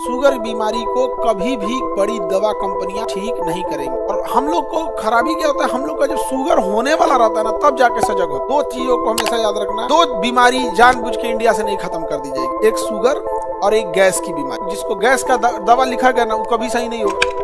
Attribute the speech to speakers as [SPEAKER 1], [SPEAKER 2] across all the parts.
[SPEAKER 1] Sugar बीमारी को कभी भी बड़ी दवा कंपनियां ठीक नहीं करेंगी। और हम लोग को खराबी क्या होता है, हम लोग का जब शुगर होने वाला रहता है ना, तब जाके सजग हो। दो चीजों को हमेशा याद रखना, दो बीमारी जानबूझ के इंडिया से नहीं खत्म कर दी जाएगी, एक शुगर और एक गैस की बीमारी। जिसको गैस का दवा लिखा गया ना, वो कभी सही नहीं होगा।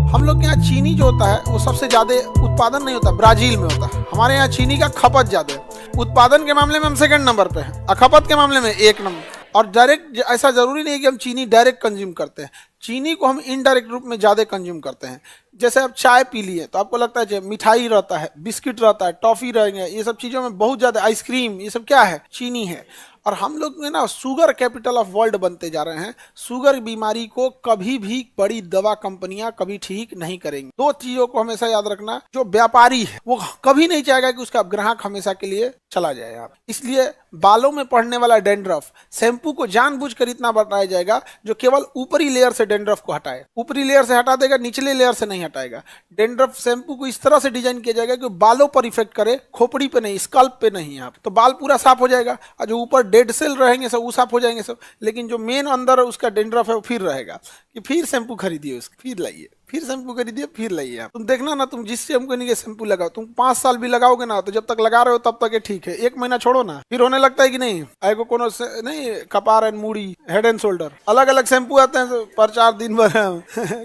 [SPEAKER 1] हम लोग के यहाँ चीनी जो होता है वो सबसे ज्यादा उत्पादन नहीं होता, ब्राजील में होता है। हमारे यहाँ चीनी का खपत ज्यादा है। उत्पादन के मामले में हम सेकंड नंबर पे हैं और खपत के मामले में एक नंबर। और डायरेक्ट ऐसा जरूरी नहीं है कि हम चीनी डायरेक्ट कंज्यूम करते हैं, चीनी को हम इनडायरेक्ट रूप में ज्यादा कंज्यूम करते हैं। जैसे आप चाय पी लिए तो आपको लगता है मिठाई रहता है, बिस्किट रहता है, टॉफी रहेंगे, ये सब चीजों में बहुत ज्यादा, आइसक्रीम, ये सब क्या है, चीनी है। और हम लोग में ना शुगर कैपिटल ऑफ वर्ल्ड बनते जा रहे हैं। शुगर बीमारी को कभी भी बड़ी दवा कंपनियां कभी ठीक नहीं करेंगी। दो चीजों को हमेशा याद रखना, जो व्यापारी है वो कभी नहीं चाहेगा कि उसका ग्राहक हमेशा के लिए चला जाए। आप इसलिए बालों में पड़ने वाला डेंड्रफ शैम्पू को जानबूझकर इतना बताया जाएगा जो केवल ऊपरी लेयर से डेंड्रफ को हटाए, ऊपरी लेयर से हटा देगा, निचले लेयर से नहीं हटाएगा। डेंड्रफ शैम्पू को इस तरह से डिजाइन किया जाएगा कि बालों पर इफेक्ट करे, खोपड़ी पे नहीं, स्कल्प पे नहीं। आप तो बाल पूरा साफ हो जाएगा और जो ऊपर डेड सेल रहेंगे सब वो साफ हो जाएंगे सब, लेकिन जो मेन अंदर उसका डेंड्रफ है वो फिर रहेगा। कि फिर शैम्पू खरीदिए, उसको फिर लाइए, फिर शैम्पू खरीदिए, फिर लाइए। आप तुम देखना ना, तुम जिस शैम्पू नहीं शैम्पू लगाओ, तुम 5 साल भी लगाओगे ना, तो जब तक लगा रहे हो तब तक ये ठीक है। 1 महीना छोड़ो ना, फिर होने लगता है कि नहीं, आएगो कोनो नहीं, कपार एंड मूड़ी, हेड एंड शोल्डर, अलग अलग शैम्पू आते हैं पर 4 दिन भर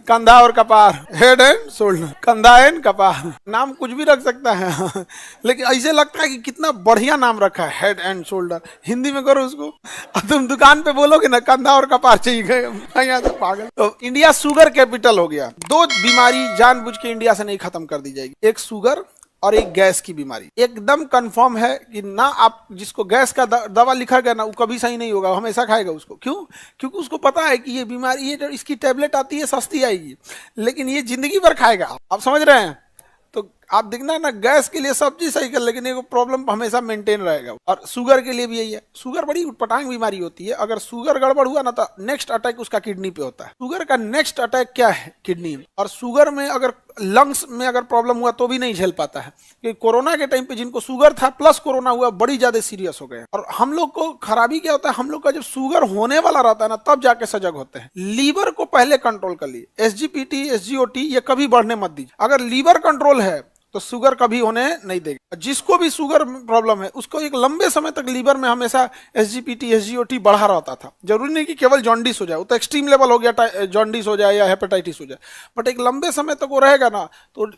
[SPEAKER 1] कंधा और कपार, हेड एंड शोल्डर, कंधा एंड कपार, नाम कुछ भी रख सकता है लेकिन ऐसे लगता है कि कितना बढ़िया नाम रखा है, हेड एंड शोल्डर। हिंदी में करो उसको, तुम दुकान पे बोलोगे ना कंधा और कपार चाहिए, यहाँ से पागल। तो इंडिया शुगर कैपिटल हो गया। दो बीमारी जानबूझ के इंडिया से नहीं खत्म कर दी जाएगी, एक शुगर और एक गैस की बीमारी। एकदम कंफर्म है कि ना, आप जिसको गैस का दवा लिखा गया ना, वो कभी सही नहीं होगा, हमेशा खाएगा उसको। क्यों? क्योंकि उसको पता है कि ये बीमारी, ये जो इसकी टेबलेट आती है सस्ती आएगी, लेकिन ये जिंदगी भर खाएगा। आप समझ रहे हैं? तो आप देखना ना, गैस के लिए सब्जी सही कर, लेकिन ये प्रॉब्लम हमेशा मेंटेन रहेगा। और शुगर के लिए भी यही है। शुगर बड़ी उटपटांग बीमारी होती है। अगर शुगर गड़बड़ हुआ ना, तो नेक्स्ट अटैक उसका किडनी पे होता है। शुगर का नेक्स्ट अटैक क्या है? किडनी। और शुगर में अगर लंग्स में अगर प्रॉब्लम हुआ तो भी नहीं झेल पाता है। कि कोरोना के टाइम पे जिनको शुगर था प्लस कोरोना हुआ, बड़ी ज्यादा सीरियस हो गए। और हम लोग को खराबी क्या होता है, हम लोग का जब शुगर होने वाला रहता है ना, तब जाके सजग होते हैं। लीवर को पहले कंट्रोल कर लिए, SGPT, SGOT ये कभी बढ़ने मत दीजिए। अगर लीवर कंट्रोल है तो शुगर कभी होने नहीं देगा। जिसको भी शुगर प्रॉब्लम है उसको एक लंबे समय तक लीवर में हमेशा SGPT, SGOT बढ़ा रहता था। जरूरी नहीं कि केवल जॉन्डिस हो जाए, वो तो एक्सट्रीम लेवल हो गया, जॉन्डिस हो जाए या हेपेटाइटिस हो जाए, बट एक लंबे समय तक वो रहेगा ना, तो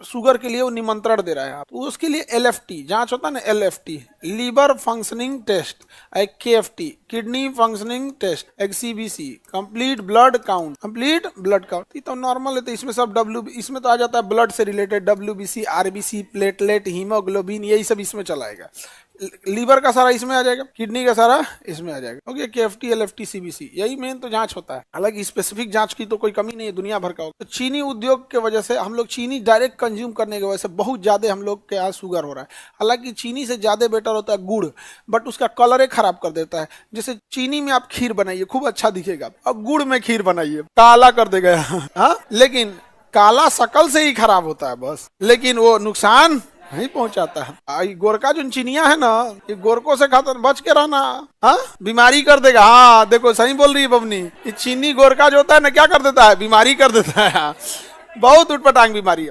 [SPEAKER 1] शुगर के लिए वो निमंत्रण दे रहा है। तो उसके लिए LFT जांच होता है ना, LFT लीवर फंक्शनिंग टेस्ट, एक KFT किडनी फंक्शनिंग टेस्ट, एक CBC complete blood count, complete blood count तो नॉर्मल है। तो इसमें सब इसमें तो आ जाता है ब्लड से related, WBC, RBC, platelet, haemoglobin, यही सब इसमें चलाएगा। लीवर का सारा इसमें आ जाएगा, किडनी का सारा इसमें आ जाएगा। ओके, KFT, LFT, CBC यही मेन तो जांच होता है। हालांकि स्पेसिफिक जांच की तो कोई कमी नहीं है, दुनिया भर का होगा। तो चीनी उद्योग के वजह से हम लोग चीनी डायरेक्ट कंज्यूम करने की वजह से बहुत ज्यादा हम लोग के यहाँ शुगर हो रहा है। हालांकि चीनी से ज्यादा बेटर होता है गुड़, बट उसका कलर खराब कर देता है। जैसे चीनी में आप खीर बनाइए, खूब अच्छा दिखेगा, और गुड़ में खीर बनाइए, काला कर देगा हाँ, लेकिन काला शकल से ही खराब होता है बस, लेकिन वो नुकसान नहीं पहुंचाता है। गोरका जो चिनिया है ना, ये गोरकों से खाता बच के रहना, हाँ बीमारी कर देगा। हाँ देखो, सही बोल रही है बबनी, ये चीनी गोरका जो होता है ना, क्या कर देता है, बीमारी कर देता है। बहुत उटपटांग बीमारी है।